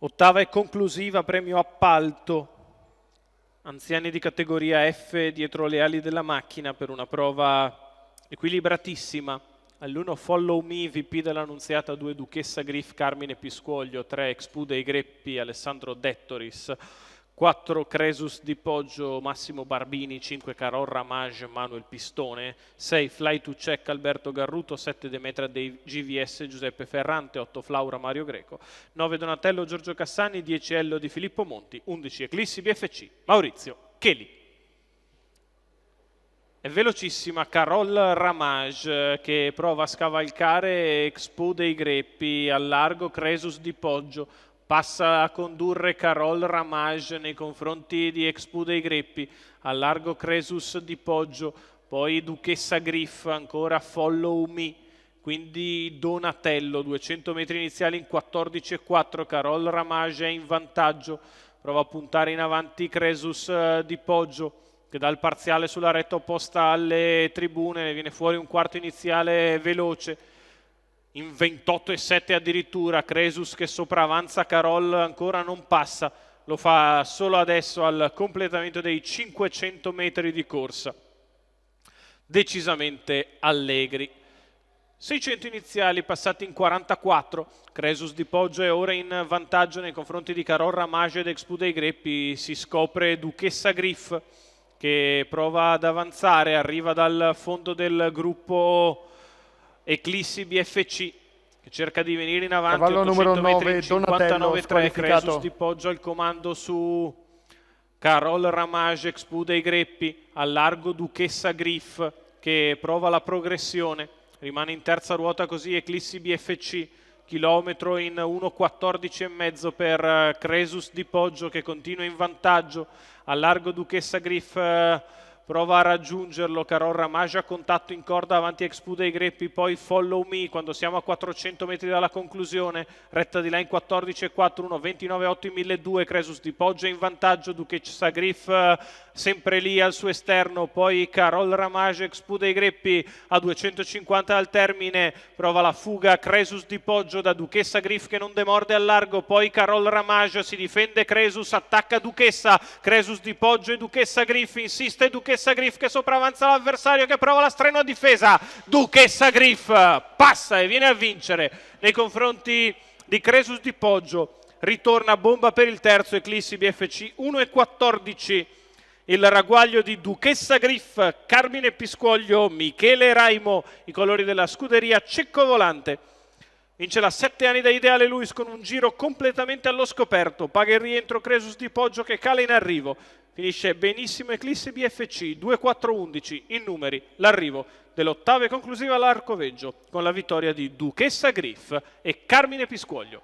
Ottava e conclusiva, premio appalto. Anziani di categoria F dietro le ali della macchina per una prova equilibratissima. All'1 Follow Me, VP dell'Annunziata, 2 Duchessa Griff, Carmine Piscoglio, 3 Expu dei Greppi, Alessandro Dettoris, 4 Cresus di Poggio, Massimo Barbini, 5 Carol Ramage, Manuel Pistone, 6 Fly to Check, Alberto Garruto, 7 Demetra dei GVS, Giuseppe Ferrante, 8 Flaura, Mario Greco, 9 Donatello, Giorgio Cassani, 10 Ello di Filippo Monti, 11 Eclissi BFC, Maurizio Cheli. È velocissima Carol Ramage che prova a scavalcare Expo dei Greppi, al largo Cresus di Poggio, passa a condurre Carol Ramage nei confronti di Expo dei Greppi, al largo Cresus di Poggio, poi Duchessa Griff, ancora Follow Me, quindi Donatello, 200 metri iniziali in 14,4, Carol Ramage è in vantaggio, prova a puntare in avanti Cresus di Poggio, che dà il parziale sulla retta opposta alle tribune, viene fuori un quarto iniziale veloce, in 28,7 addirittura, Cresus che sopravanza Carol ancora non passa, lo fa solo adesso al completamento dei 500 metri di corsa. Decisamente allegri. 600 iniziali passati in 44, Cresus di Poggio è ora in vantaggio nei confronti di Carol Ramage ed Expo dei Greppi, si scopre Duchessa Griff, che prova ad avanzare, arriva dal fondo del gruppo Eclissi BFC, che cerca di venire in avanti. Cavallo numero 9, 59-3, Cresus di Poggio al comando su Carol Ramage, Expo dei Greppi, al largo Duchessa Griff, che prova la progressione, rimane in terza ruota così Eclissi BFC, chilometro in 1,14,5 per Cresus di Poggio che continua in vantaggio, al largo Duchessa Griff prova a raggiungerlo, Carol Ramage a contatto in corda avanti Expo dei Greppi, poi Follow Me quando siamo a 400 metri dalla conclusione, retta di là in 14,4, 1,29,8 in 1.200, Cresus di Poggio in vantaggio, Duchessa Griff sempre lì al suo esterno, poi Carol Ramage, Expo dei Greppi a 250 al termine, prova la fuga Cresus di Poggio da Duchessa Griff che non demorde al largo, poi Carol Ramage, si difende Cresus, attacca Duchessa, Cresus di Poggio e Duchessa Griff, insiste Duchessa Griff che sopravanza l'avversario che prova la strenua difesa, Duchessa Griff passa e viene a vincere nei confronti di Cresus di Poggio, ritorna bomba per il terzo Eclissi BFC, 1,14 il ragguaglio di Duchessa Griff, Carmine Piscoglio, Michele Raimo, i colori della scuderia Cecco-Volante. Vince la 7 anni da Ideale Luis con un giro completamente allo scoperto, paga il rientro Cresus di Poggio che cala in arrivo, finisce benissimo Eclissi BFC, 2-4-11 in numeri, l'arrivo dell'ottava e conclusiva all'Arcoveggio con la vittoria di Duchessa Griff e Carmine Piscoglio.